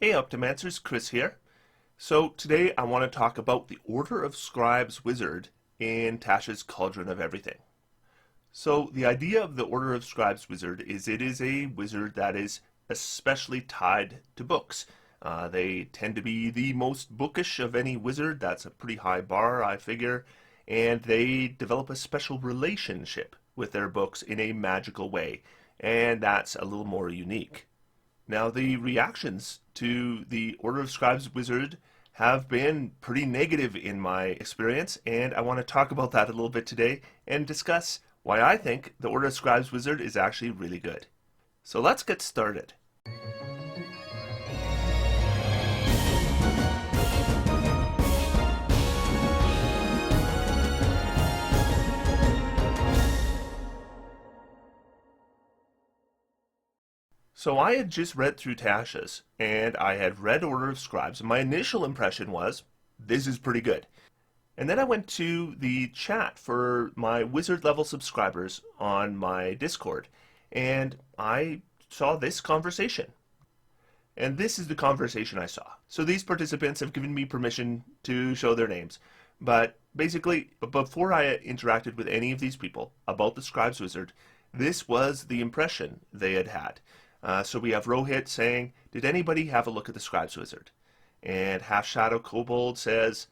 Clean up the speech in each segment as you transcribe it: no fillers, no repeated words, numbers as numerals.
Hey Optimancers, Chris here. So today I want to talk about the Order of Scribes Wizard in Tasha's Cauldron of Everything. So the idea of the Order of Scribes Wizard is it is a wizard that is especially tied to books. They tend to be the most bookish of any wizard. That's a pretty high bar, I figure. And they develop a special relationship with their books in a magical way. And that's a little more unique. Now, the reactions to the Order of Scribes Wizard have been pretty negative in my experience, and I want to talk about that a little bit today and discuss why I think the Order of Scribes Wizard is actually really good. So let's get started. So I had just read through Tasha's, and I had read Order of Scribes, and my initial impression was, this is pretty good. And then I went to the chat for my wizard level subscribers on my Discord, and I saw this conversation. And this is the conversation I saw. So these participants have given me permission to show their names. But basically, before I interacted with any of these people about the Scribes Wizard, this was the impression they had had. So we have Rohit saying, did anybody have a look at the Scribes Wizard? And Half Shadow Kobold says,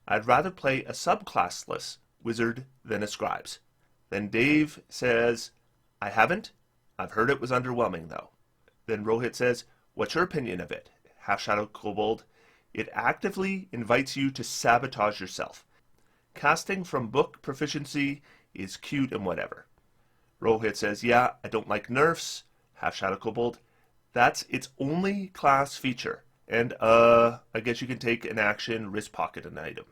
I'd rather play a subclassless wizard than a Scribes. Then Dave says, I haven't. I've heard it was underwhelming though. Then Rohit says, what's your opinion of it? Half Shadow Kobold, it actively invites you to sabotage yourself. Casting from book proficiency is cute and whatever. Rohit says, yeah, I don't like nerfs. Half Shadow Kobold, that's its only class feature. And, I guess you can take an action, wrist pocket an item.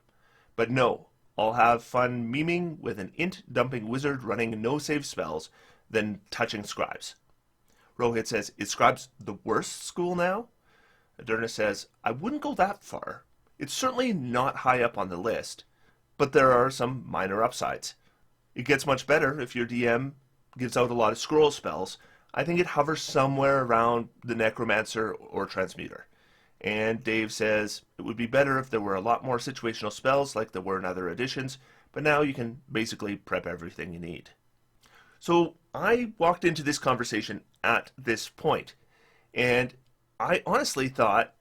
But no, I'll have fun memeing with an int dumping wizard running no save spells than touching Scribes. Rohit says, is Scribes the worst school now? Aderna says, I wouldn't go that far. It's certainly not high up on the list, but there are some minor upsides. It gets much better if your DM gives out a lot of scroll spells. I think it hovers somewhere around the Necromancer or Transmuter. And Dave says, it would be better if there were a lot more situational spells like there were in other editions, but now you can basically prep everything you need. So I walked into this conversation at this point, and I honestly thought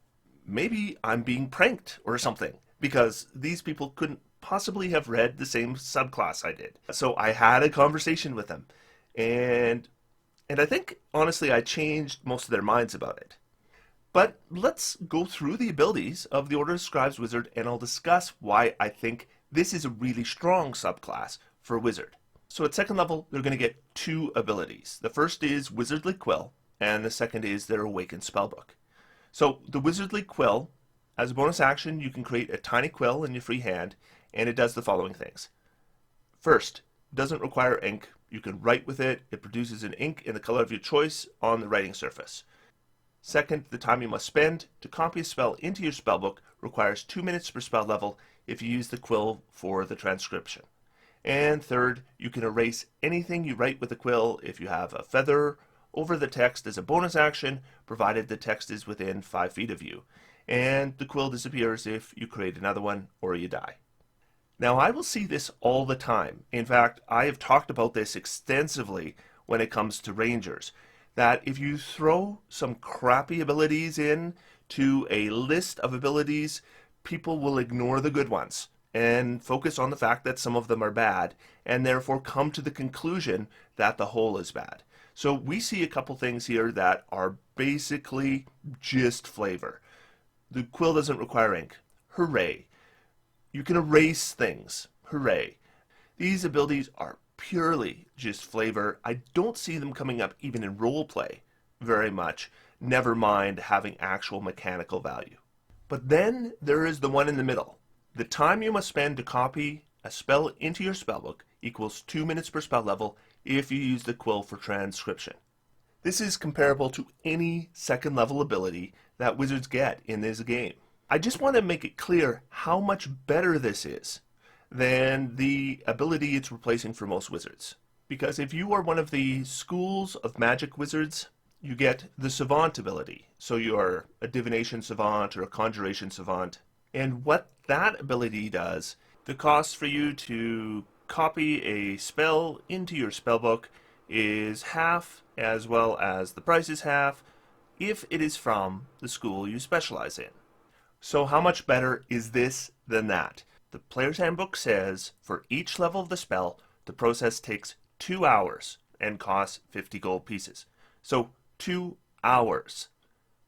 maybe I'm being pranked or something, because these people couldn't possibly have read the same subclass I did. So I had a conversation with them, and I think, honestly, I changed most of their minds about it. But let's go through the abilities of the Order of Scribes Wizard, and I'll discuss why I think this is a really strong subclass for Wizard. So at second level, they're going to get two abilities. The first is Wizardly Quill, and the second is their Awakened Spellbook. So the Wizardly Quill, as a bonus action, you can create a tiny quill in your free hand, and it does the following things. First, doesn't require ink. You can write with it. It produces an ink in the color of your choice on the writing surface. Second, the time you must spend to copy a spell into your spellbook requires 2 minutes per spell level if you use the quill for the transcription. And third, you can erase anything you write with the quill if you have a feather over the text as a bonus action, provided the text is within 5 feet of you. And the quill disappears if you create another one or you die. Now, I will see this all the time. In fact, I have talked about this extensively when it comes to Rangers, that if you throw some crappy abilities in to a list of abilities, people will ignore the good ones and focus on the fact that some of them are bad, and therefore come to the conclusion that the whole is bad. So we see a couple things here that are basically just flavor. The quill doesn't require ink. Hooray. You can erase things. Hooray. These abilities are purely just flavor. I don't see them coming up even in roleplay very much, never mind having actual mechanical value. But then there is the one in the middle. The time you must spend to copy a spell into your spellbook equals 2 minutes per spell level if you use the quill for transcription. This is comparable to any second level ability that wizards get in this game. I just want to make it clear how much better this is than the ability it's replacing for most wizards. Because if you are one of the schools of magic wizards, you get the Savant ability. So you're a Divination Savant or a Conjuration Savant. And what that ability does, the cost for you to copy a spell into your spellbook is half, as well as the price is half, if it is from the school you specialize in. So how much better is this than that? The player's handbook says for each level of the spell, the process takes 2 hours and costs 50 gold pieces. So 2 hours.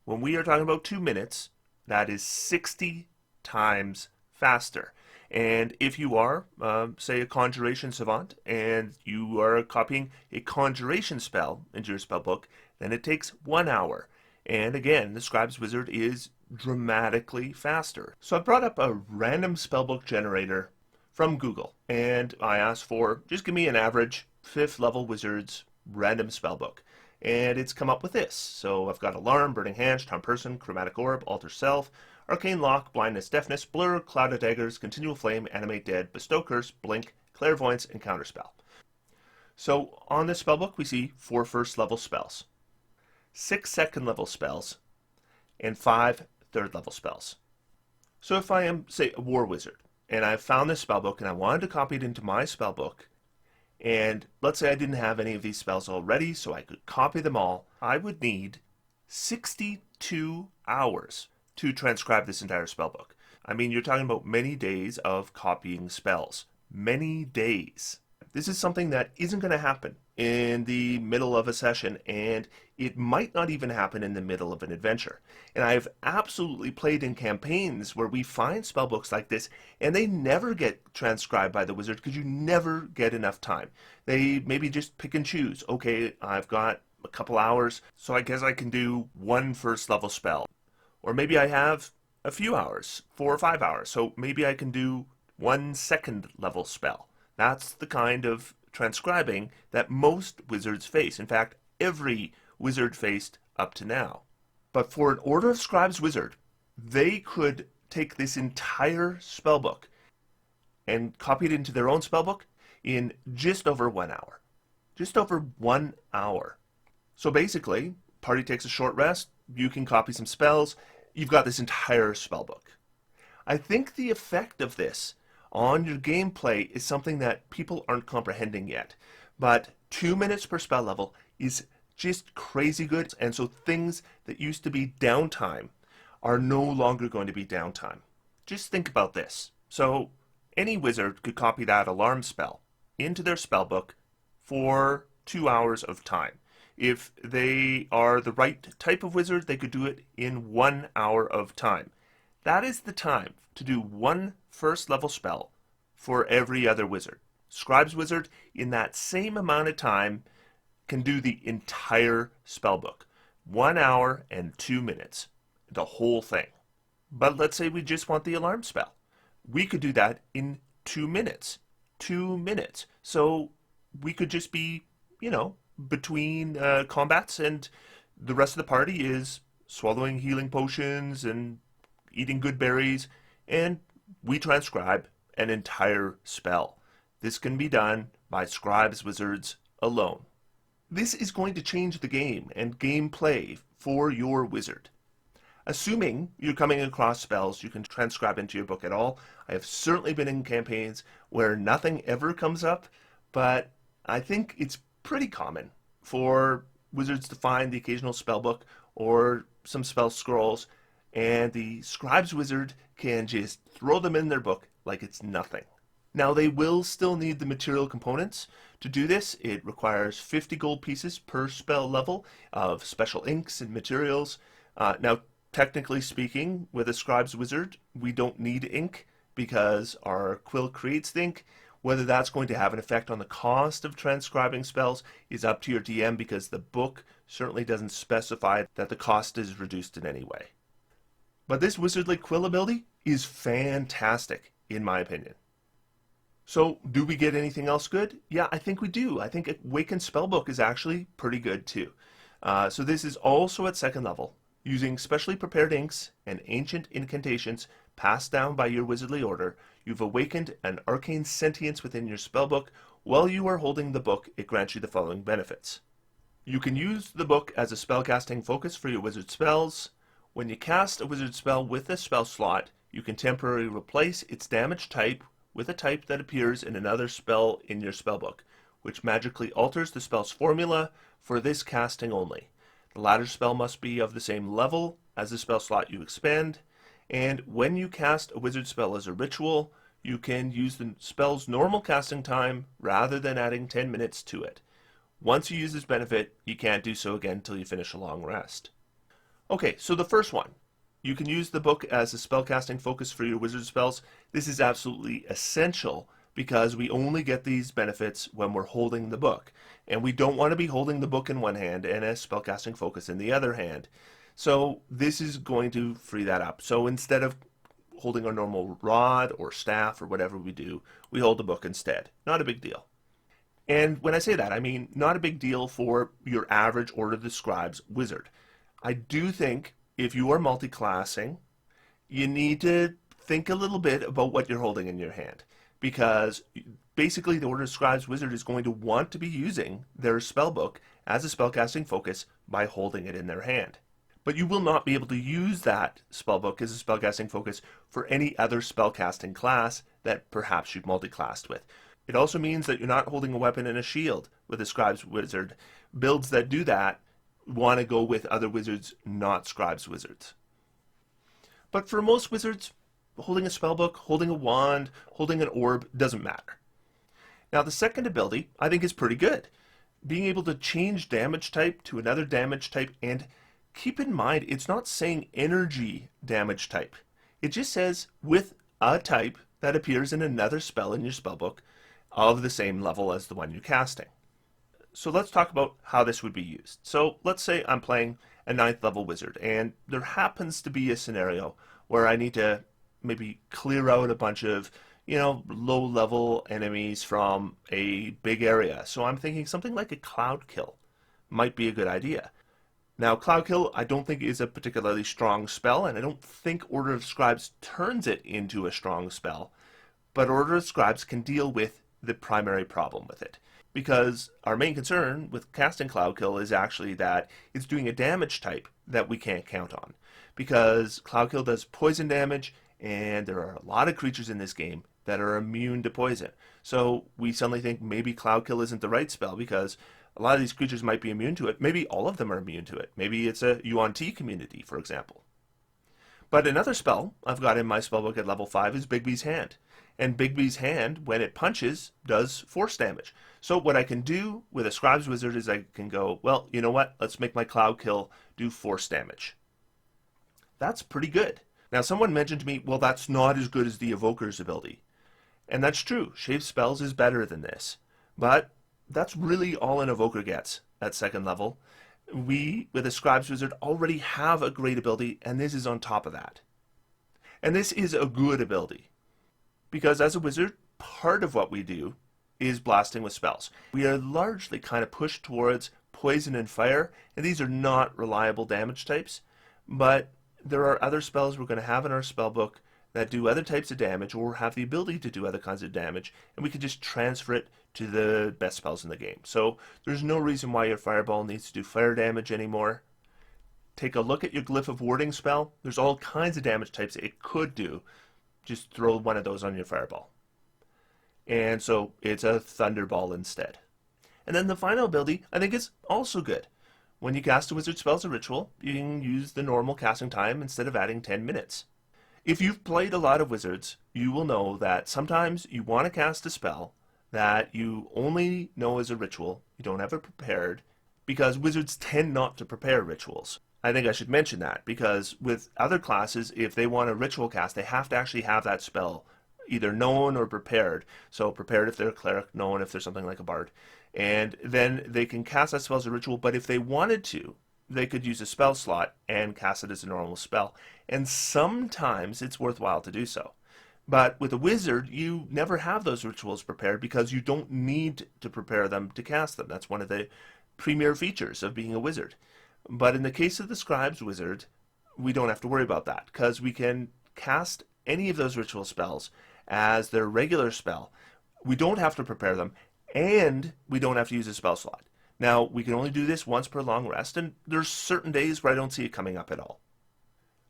When we are talking about 2 minutes, that is 60 times faster. And if you are, say, a Conjuration Savant, and you are copying a Conjuration spell into your spellbook, then it takes 1 hour. And again, the Scribes Wizard is dramatically faster. So I brought up a random spellbook generator from Google, and I asked for, just give me an average 5th level wizard's random spellbook. And it's come up with this. So I've got Alarm, Burning Hand, Charm Person, Chromatic Orb, Alter Self, Arcane Lock, Blindness, Deafness, Blur, Cloud of Daggers, Continual Flame, Animate Dead, Bestow Curse, Blink, Clairvoyance, and Counterspell. So on this spellbook we see 4 first level spells, 6 second level spells, and 5 third level spells. So if I am, say, a war wizard, and I found this spellbook and I wanted to copy it into my spellbook, and let's say I didn't have any of these spells already, so I could copy them all, I would need 62 hours to transcribe this entire spellbook. I mean, you're talking about many days of copying spells. Many days. This is something that isn't going to happen in the middle of a session, and it might not even happen in the middle of an adventure. And I've absolutely played in campaigns where we find spellbooks like this, and they never get transcribed by the wizard because you never get enough time. They maybe just pick and choose. Okay, I've got a couple hours, so I guess I can do 1 first level spell. Or maybe I have a few hours, 4 or 5 hours, so maybe I can do 1 second level spell. That's the kind of transcribing that most wizards face. In fact, every wizard faced up to now. But for an Order of Scribes Wizard, they could take this entire spellbook and copy it into their own spellbook in just over 1 hour. Just over 1 hour. So basically, party takes a short rest, you can copy some spells, you've got this entire spellbook. I think the effect of this on your gameplay is something that people aren't comprehending yet. But 2 minutes per spell level is just crazy good, and so things that used to be downtime are no longer going to be downtime. Just think about this. So any wizard could copy that Alarm spell into their spellbook for 2 hours of time. If they are the right type of wizard, they could do it in 1 hour of time. That is the time to do 1 first level spell for every other wizard. Scribes Wizard, in that same amount of time, can do the entire spellbook. 1 hour and 2 minutes. The whole thing. But let's say we just want the Alarm spell. We could do that in 2 minutes. 2 minutes. So we could just be, between combats, and the rest of the party is swallowing healing potions and eating good berries, and we transcribe an entire spell. This can be done by Scribes Wizards alone. This is going to change the game and gameplay for your wizard. Assuming you're coming across spells you can transcribe into your book at all. I have certainly been in campaigns where nothing ever comes up, but I think it's pretty common for wizards to find the occasional spellbook or some spell scrolls, and the Scribes Wizard can just throw them in their book like it's nothing. Now, they will still need the material components. To do this, it requires 50 gold pieces per spell level of special inks and materials. Now, technically speaking, with a Scribes Wizard, we don't need ink because our Quill creates the ink. Whether that's going to have an effect on the cost of transcribing spells is up to your DM, because the book certainly doesn't specify that the cost is reduced in any way. But this Wizardly Quill ability is fantastic, in my opinion. So, do we get anything else good? Yeah, I think we do. I think Awakened Spellbook is actually pretty good too. So this is also at 2nd level, using specially prepared inks and ancient incantations passed down by your wizardly order. You've awakened an arcane sentience within your spellbook. While you are holding the book, it grants you the following benefits. You can use the book as a spellcasting focus for your wizard spells. When you cast a wizard spell with a spell slot, you can temporarily replace its damage type with a type that appears in another spell in your spellbook, which magically alters the spell's formula for this casting only. The latter spell must be of the same level as the spell slot you expend, and when you cast a wizard spell as a ritual, you can use the spell's normal casting time rather than adding 10 minutes to it. Once you use this benefit, you can't do so again until you finish a long rest. Okay, so the first one. You can use the book as a spellcasting focus for your wizard spells. This is absolutely essential because we only get these benefits when we're holding the book. And we don't want to be holding the book in one hand and a spellcasting focus in the other hand. So this is going to free that up. So instead of holding our normal rod or staff or whatever we do, we hold the book instead. Not a big deal. And when I say that, I mean not a big deal for your average Order of the Scribes wizard. I do think if you are multi-classing, you need to think a little bit about what you're holding in your hand. Because basically the Order of Scribes wizard is going to want to be using their spellbook as a spellcasting focus by holding it in their hand. But you will not be able to use that spellbook as a spellcasting focus for any other spellcasting class that perhaps you've multi-classed with. It also means that you're not holding a weapon and a shield with a Scribes wizard. Builds that do that want to go with other wizards, not Scribes wizards. But for most wizards, holding a spellbook, holding a wand, holding an orb doesn't matter. Now the second ability I think is pretty good. Being able to change damage type to another damage type, and keep in mind it's not saying energy damage type. It just says with a type that appears in another spell in your spellbook of the same level as the one you're casting. So let's talk about how this would be used. So let's say I'm playing a 9th level wizard and there happens to be a scenario where I need to maybe clear out a bunch of, low level enemies from a big area. So I'm thinking something like a cloud kill might be a good idea. Now cloud kill I don't think is a particularly strong spell, and I don't think Order of Scribes turns it into a strong spell, but Order of Scribes can deal with the primary problem with it. Because our main concern with casting Cloud Kill is actually that it's doing a damage type that we can't count on. Because Cloud Kill does poison damage, and there are a lot of creatures in this game that are immune to poison. So we suddenly think maybe Cloud Kill isn't the right spell because a lot of these creatures might be immune to it. Maybe all of them are immune to it. Maybe it's a UNT community, for example. But another spell I've got in my spellbook at level 5 is Bigby's Hand. And Bigby's Hand, when it punches, does force damage. So what I can do with a Scribes Wizard is I can go, well, you know what? Let's make my Cloud Kill do force damage. That's pretty good. Now someone mentioned to me, well, that's not as good as the Evoker's ability. And that's true. Shape Spells is better than this. But that's really all an Evoker gets at 2nd level. We, with a Scribes Wizard, already have a great ability, and this is on top of that. And this is a good ability. Because as a wizard, part of what we do is blasting with spells. We are largely kind of pushed towards poison and fire, and these are not reliable damage types, but there are other spells we're going to have in our spellbook that do other types of damage or have the ability to do other kinds of damage, and we can just transfer it to the best spells in the game. So there's no reason why your fireball needs to do fire damage anymore. Take a look at your Glyph of Warding spell. There's all kinds of damage types it could do. Just throw one of those on your fireball. And so it's a Thunderball instead. And then the final ability I think is also good. When you cast a wizard spell as a ritual, you can use the normal casting time instead of adding 10 minutes. If you've played a lot of wizards, you will know that sometimes you want to cast a spell that you only know as a ritual, you don't have it prepared, because wizards tend not to prepare rituals. I think I should mention that, because with other classes, if they want a ritual cast, they have to actually have that spell either known or prepared. So prepared if they're a cleric, known if they're something like a bard. And then they can cast that spell as a ritual, but if they wanted to, they could use a spell slot and cast it as a normal spell. And sometimes it's worthwhile to do so. But with a wizard, you never have those rituals prepared because you don't need to prepare them to cast them. That's one of the premier features of being a wizard. But in the case of the Scribes Wizard, we don't have to worry about that because we can cast any of those ritual spells as their regular spell. We don't have to prepare them, and we don't have to use a spell slot. Now, we can only do this once per long rest, and there's certain days where I don't see it coming up at all.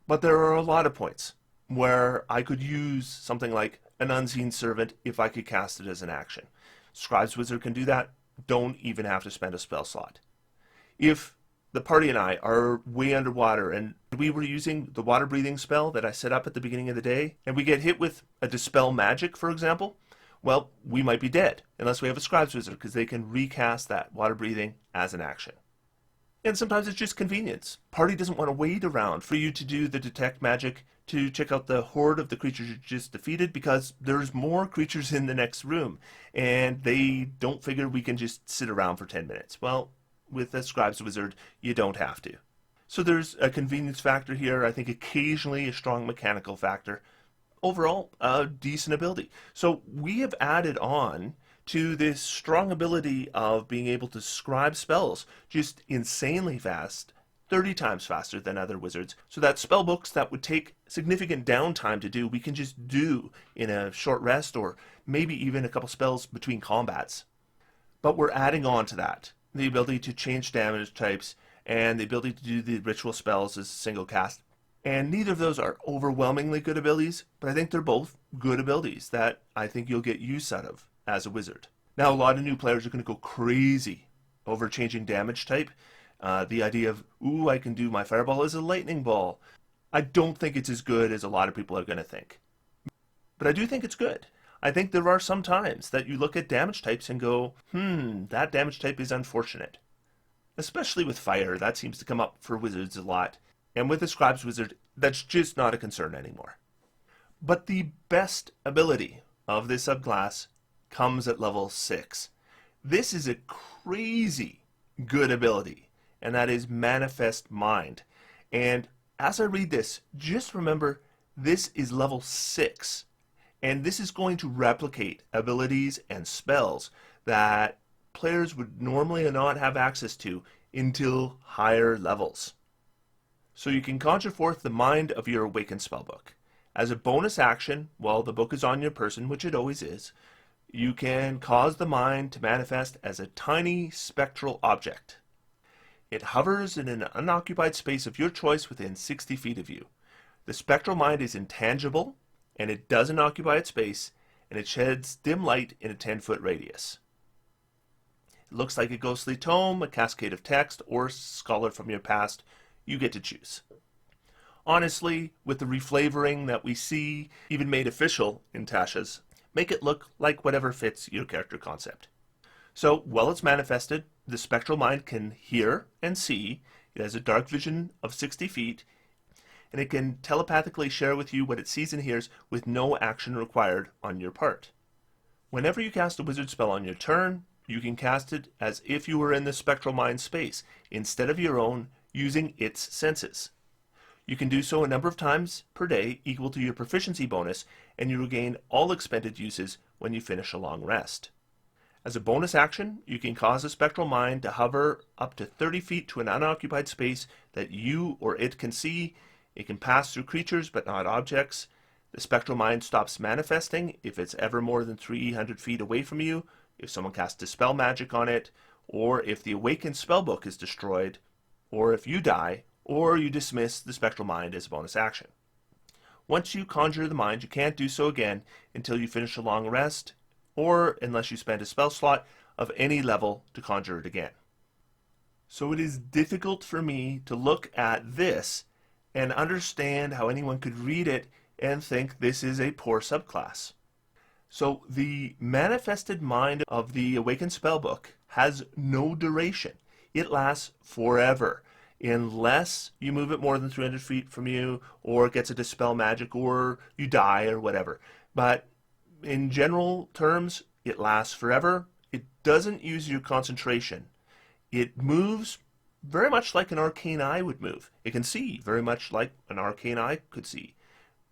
But there are a lot of points where I could use something like an Unseen Servant if I could cast it as an action. Scribes Wizard can do that. Don't even have to spend a spell slot. If the party and I are way underwater and we were using the water breathing spell that I set up at the beginning of the day, and we get hit with a Dispel Magic, for example, well, we might be dead unless we have a Scribes Wizard, because they can recast that water breathing as an action. And sometimes it's just convenience. Party doesn't want to wait around for you to do the detect magic to check out the horde of the creatures you just defeated, because there's more creatures in the next room, and they don't figure we can just sit around for 10 minutes. Well, with a Scribes Wizard, you don't have to. So there's a convenience factor here, I think occasionally a strong mechanical factor. Overall, a decent ability. So we have added on to this strong ability of being able to scribe spells just insanely fast, 30 times faster than other wizards, so that spell books that would take significant downtime to do, we can just do in a short rest, or maybe even a couple spells between combats. But we're adding on to that the ability to change damage types and the ability to do the ritual spells as a single cast. And neither of those are overwhelmingly good abilities, but I think they're both good abilities that I think you'll get use out of as a wizard. Now, a lot of new players are going to go crazy over changing damage type. The idea of, ooh, I can do my fireball as a lightning ball. I don't think it's as good as a lot of people are going to think. But I do think it's good. I think there are some times that you look at damage types and go, that damage type is unfortunate. Especially with fire, that seems to come up for wizards a lot. And with the Scribes Wizard, that's just not a concern anymore. But the best ability of this subclass comes at level 6. This is a crazy good ability, and that is Manifest Mind. And as I read this, just remember this is level 6, and this is going to replicate abilities and spells that players would normally not have access to until higher levels. So you can conjure forth the mind of your Awakened Spellbook. As a bonus action, while the book is on your person, which it always is, you can cause the mind to manifest as a tiny spectral object. It hovers in an unoccupied space of your choice within 60 feet of you. The spectral mind is intangible, and it doesn't occupy its space, and it sheds dim light in a 10-foot radius. It looks like a ghostly tome, a cascade of text, or scholar from your past. You get to choose. Honestly, with the reflavoring that we see, even made official in Tasha's, make it look like whatever fits your character concept. So, while it's manifested, the spectral mind can hear and see. It has a dark vision of 60 feet, and it can telepathically share with you what it sees and hears with no action required on your part. Whenever you cast a wizard spell on your turn, you can cast it as if you were in the spectral mind space, instead of your own, using its senses. You can do so a number of times per day, equal to your proficiency bonus, and you regain all expended uses when you finish a long rest. As a bonus action, you can cause a spectral mind to hover up to 30 feet to an unoccupied space that you or it can see. It can pass through creatures but not objects. The spectral mind stops manifesting if it's ever more than 300 feet away from you, if someone casts Dispel Magic on it, or if the Awakened Spellbook is destroyed, or if you die, or you dismiss the spectral mind as a bonus action. Once you conjure the mind, you can't do so again until you finish a long rest, or unless you spend a spell slot of any level to conjure it again. So it is difficult for me to look at this and understand how anyone could read it and think this is a poor subclass. So the manifested mind of the Awakened Spellbook has no duration. It lasts forever, unless you move it more than 300 feet from you, or it gets a Dispel Magic, or you die, or whatever. But in general terms, it lasts forever. It doesn't use your concentration. It moves very much like an Arcane Eye would move. It can see very much like an Arcane Eye could see.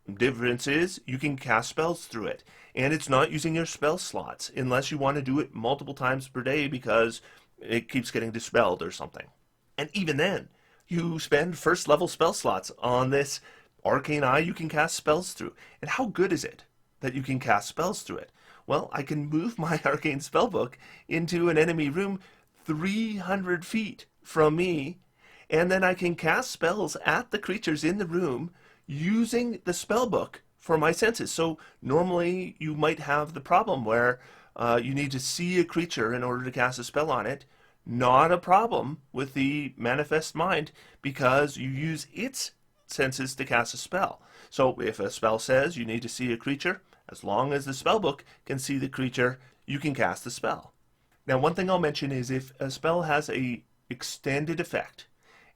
The difference is you can cast spells through it, and it's not using your spell slots unless you want to do it multiple times per day because it keeps getting dispelled or something. And even then, you spend first level spell slots on this Arcane Eye you can cast spells through. And how good is it that you can cast spells through it? Well, I can move my Arcane Spellbook into an enemy room 300 feet from me, and then I can cast spells at the creatures in the room using the spellbook for my senses. So normally you might have the problem where you need to see a creature in order to cast a spell on it. Not a problem with the Manifest Mind because you use its senses to cast a spell. So if a spell says you need to see a creature, as long as the spellbook can see the creature, you can cast the spell. Now, one thing I'll mention is if a spell has a extended effect,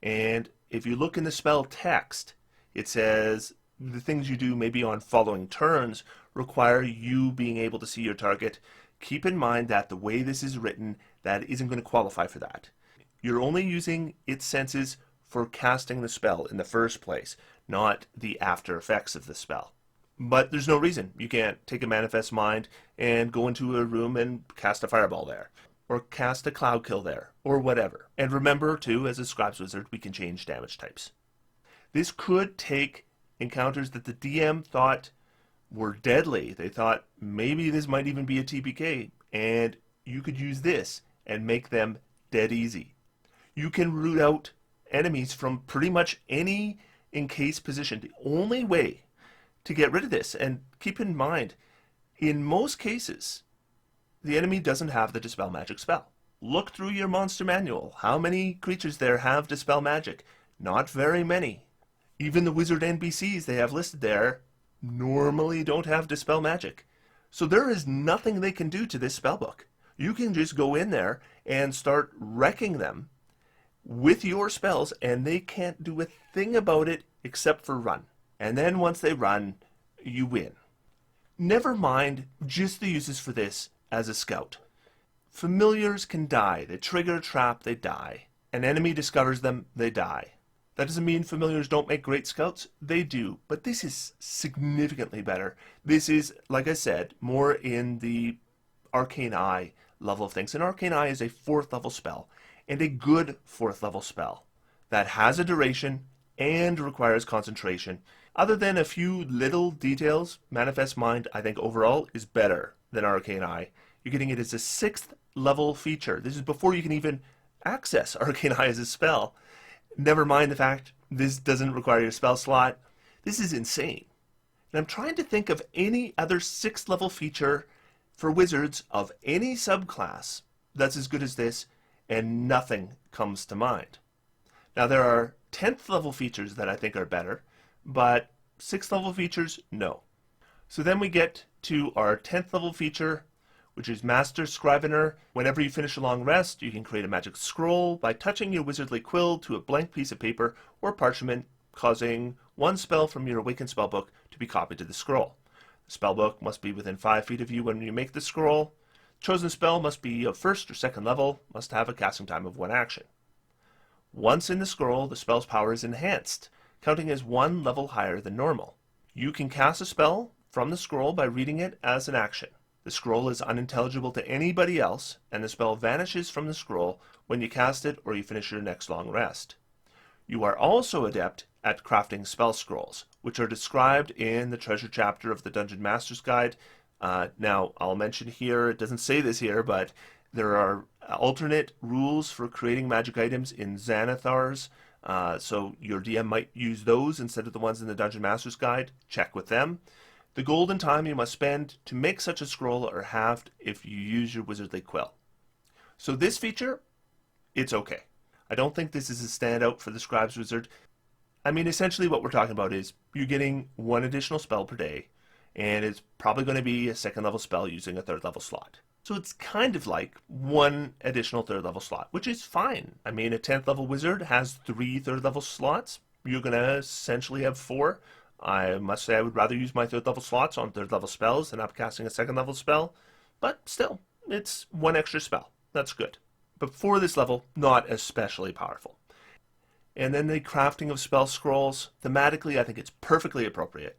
and if you look in the spell text, it says the things you do maybe on following turns require you being able to see your target. Keep in mind that the way this is written, that isn't going to qualify for that. You're only using its senses for casting the spell in the first place, not the after effects of the spell. But there's no reason you can't take a Manifest Mind and go into a room and cast a fireball there, or cast a cloud kill there, or whatever. And remember, too, as a Scribes Wizard, we can change damage types. This could take encounters that the DM thought were deadly. They thought maybe this might even be a TPK, and you could use this and make them dead easy. You can root out enemies from pretty much any encased position. The only way to get rid of this, and keep in mind, in most cases, the enemy doesn't have the Dispel Magic spell. Look through your monster manual. How many creatures there have Dispel Magic? Not very many. Even the wizard NPCs they have listed there normally don't have Dispel Magic. So there is nothing they can do to this spellbook. You can just go in there and start wrecking them with your spells, and they can't do a thing about it except for run. And then once they run, you win. Never mind just the uses for this as a scout. Familiars can die. They trigger a trap, they die. An enemy discovers them, they die. That doesn't mean familiars don't make great scouts. They do. But this is significantly better. This is, like I said, more in the Arcane Eye level of things. And Arcane Eye is a 4th level spell, and a good 4th level spell that has a duration and requires concentration. Other than a few little details, Manifest Mind, I think overall, is better than Arcane Eye. You're getting it as a 6th level feature. This is before you can even access Arcane Eye as a spell. Never mind the fact this doesn't require your spell slot. This is insane. And I'm trying to think of any other 6th level feature for wizards of any subclass that's as good as this, and nothing comes to mind. Now there are 10th level features that I think are better, but 6th level features, no. So then we get to our 10th level feature, which is Master Scrivener. Whenever you finish a long rest, you can create a magic scroll by touching your wizardly quill to a blank piece of paper or parchment, causing one spell from your awakened spellbook to be copied to the scroll. The spellbook must be within 5 feet of you when you make the scroll. Chosen spell must be of 1st or 2nd level, must have a casting time of 1 action. Once in the scroll, the spell's power is enhanced, counting as 1 level higher than normal. You can cast a spell from the scroll by reading it as an action. The scroll is unintelligible to anybody else, and the spell vanishes from the scroll when you cast it or you finish your next long rest. You are also adept at crafting spell scrolls, which are described in the treasure chapter of the Dungeon Master's Guide. Now, I'll mention here, it doesn't say this here, but there are alternate rules for creating magic items in Xanathar's, so your DM might use those instead of the ones in the Dungeon Master's Guide. Check with them. The gold and time you must spend to make such a scroll are halved if you use your wizardly quill. So this feature, it's okay. I don't think this is a standout for the Scribes Wizard. I mean, essentially what we're talking about is you're getting 1 additional spell per day, and it's probably going to be a 2nd level spell using a 3rd level slot. So it's kind of like 1 additional 3rd level slot, which is fine. I mean, a 10th level wizard has 3 3rd level slots. You're going to essentially have 4. I must say I would rather use my 3rd level slots on 3rd level spells than upcasting a 2nd level spell, but still, it's 1 extra spell. That's good. But for this level, not especially powerful. And then the crafting of spell scrolls, thematically I think it's perfectly appropriate.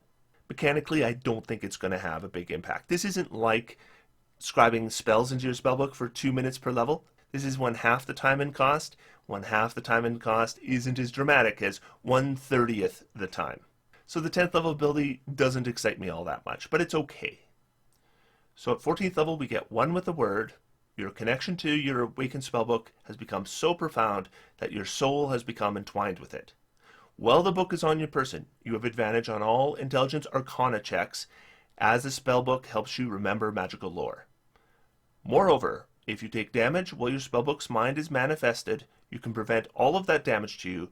Mechanically, I don't think it's going to have a big impact. This isn't like scribing spells into your spellbook for 2 minutes per level. This is 1/2 the time and cost. 1/2 the time and cost isn't as dramatic as 1/30th the time. So the 10th level ability doesn't excite me all that much, but it's okay. So at 14th level, we get 1 with a word, Your connection to your awakened spellbook has become so profound that your soul has become entwined with it. While the book is on your person, you have advantage on all intelligence arcana checks, as the spellbook helps you remember magical lore. Moreover, if you take damage while your spellbook's mind is manifested, you can prevent all of that damage to you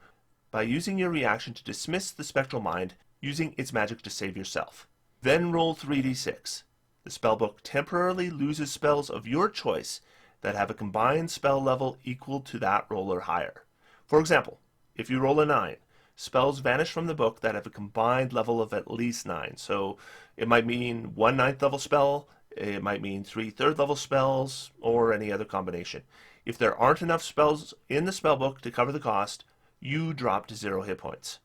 by using your reaction to dismiss the spectral mind, using its magic to save yourself. Then roll 3d6. The spellbook temporarily loses spells of your choice that have a combined spell level equal to that roll or higher. For example, if you roll a 9, spells vanish from the book that have a combined level of at least 9. So it might mean 1 9th level spell, it might mean 3 3rd level spells, or any other combination. If there aren't enough spells in the spellbook to cover the cost, you drop to 0 hit points.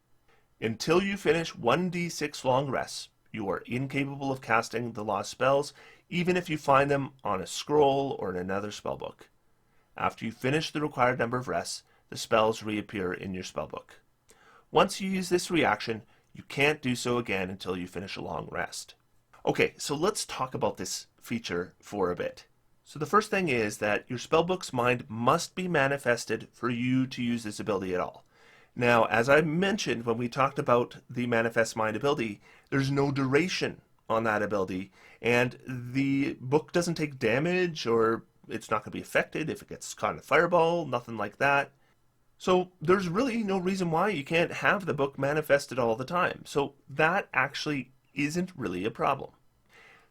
Until you finish 1d6 long rests, you are incapable of casting the lost spells, even if you find them on a scroll or in another spellbook. After you finish the required number of rests, the spells reappear in your spellbook. Once you use this reaction, you can't do so again until you finish a long rest. Okay, so let's talk about this feature for a bit. So the first thing is that your spellbook's mind must be manifested for you to use this ability at all. Now, as I mentioned when we talked about the Manifest Mind ability, there's no duration on that ability, and the book doesn't take damage, or it's not going to be affected if it gets caught in a fireball, nothing like that. So there's really no reason why you can't have the book manifested all the time. So that actually isn't really a problem.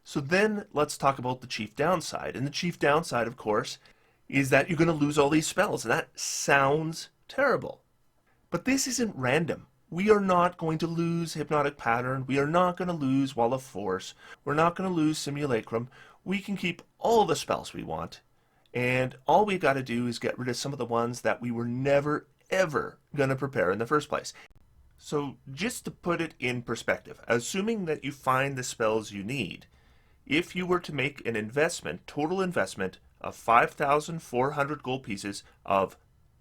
So then let's talk about the chief downside. And the chief downside, of course, is that you're going to lose all these spells, and that sounds terrible. But this isn't random. We are not going to lose Hypnotic Pattern. We are not going to lose Wall of Force. We're not going to lose Simulacrum. We can keep all the spells we want. And all we got to do is get rid of some of the ones that we were never, ever going to prepare in the first place. So just to put it in perspective, assuming that you find the spells you need, if you were to make an investment, total investment of 5,400 gold pieces of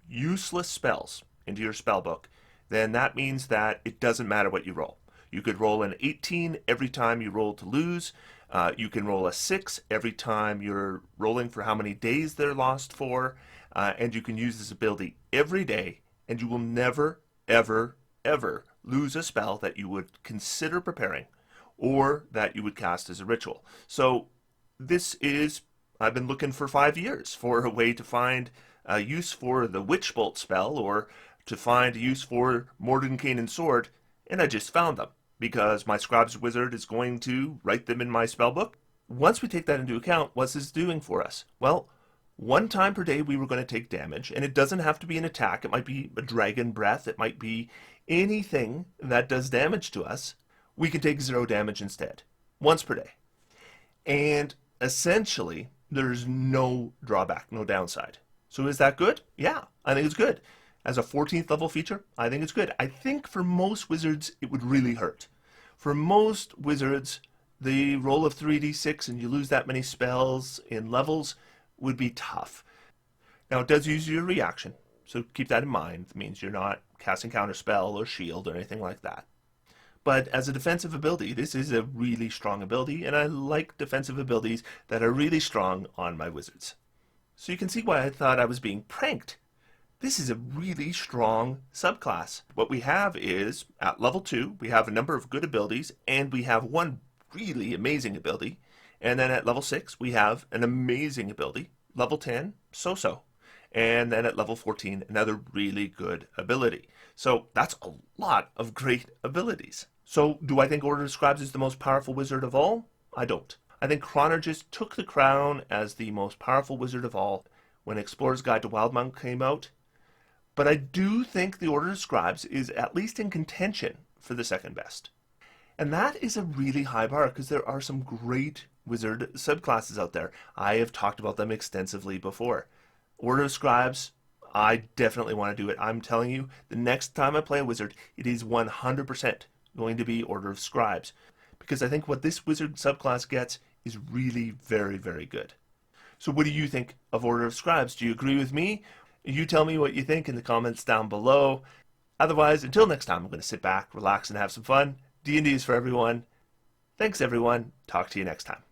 useless spells into your spellbook, then that means that it doesn't matter what you roll. You could roll an 18 every time you roll to lose. You can roll a 6 every time you're rolling for how many days they're lost for. And you can use this ability every day, and you will never, ever, ever lose a spell that you would consider preparing or that you would cast as a ritual. So this is, I've been looking for 5 years for a way to find a use for the Witch Bolt spell, or to find a use for Mordenkainen's sword, and I just found them, because my Scribes Wizard is going to write them in my spellbook. Once we take that into account, what's this doing for us? Well, 1 time per day we were going to take damage, and it doesn't have to be an attack. It might be a dragon breath. It might be anything that does damage to us. We can take 0 damage instead, once per day. And essentially, there's no drawback, no downside. So is that good? Yeah, I think it's good. As a 14th level feature, I think it's good. I think for most wizards, it would really hurt. For most wizards, the roll of 3d6 and you lose that many spells in levels would be tough. Now, it does use your reaction, so keep that in mind. It means you're not casting counterspell or shield or anything like that. But as a defensive ability, this is a really strong ability, and I like defensive abilities that are really strong on my wizards. So you can see why I thought I was being pranked. This is a really strong subclass. What we have is, at level 2, we have a number of good abilities, and we have one really amazing ability. And then at level 6, we have an amazing ability. Level 10, so-so. And then at level 14, another really good ability. So that's a lot of great abilities. So do I think Order of Scribes is the most powerful wizard of all? I don't. I think Chronergist took the crown as the most powerful wizard of all when Explorer's Guide to Wildemount came out. But I do think the Order of Scribes is at least in contention for the second best. And that is a really high bar, because there are some great wizard subclasses out there. I have talked about them extensively before. Order of Scribes, I definitely want to do it. I'm telling you, the next time I play a wizard, it is 100% going to be Order of Scribes, because I think what this wizard subclass gets is really very, very good. So what do you think of Order of Scribes? Do you agree with me? You tell me what you think in the comments down below. Otherwise, until next time, I'm going to sit back, relax, and have some fun. D&D is for everyone. Thanks, everyone. Talk to you next time.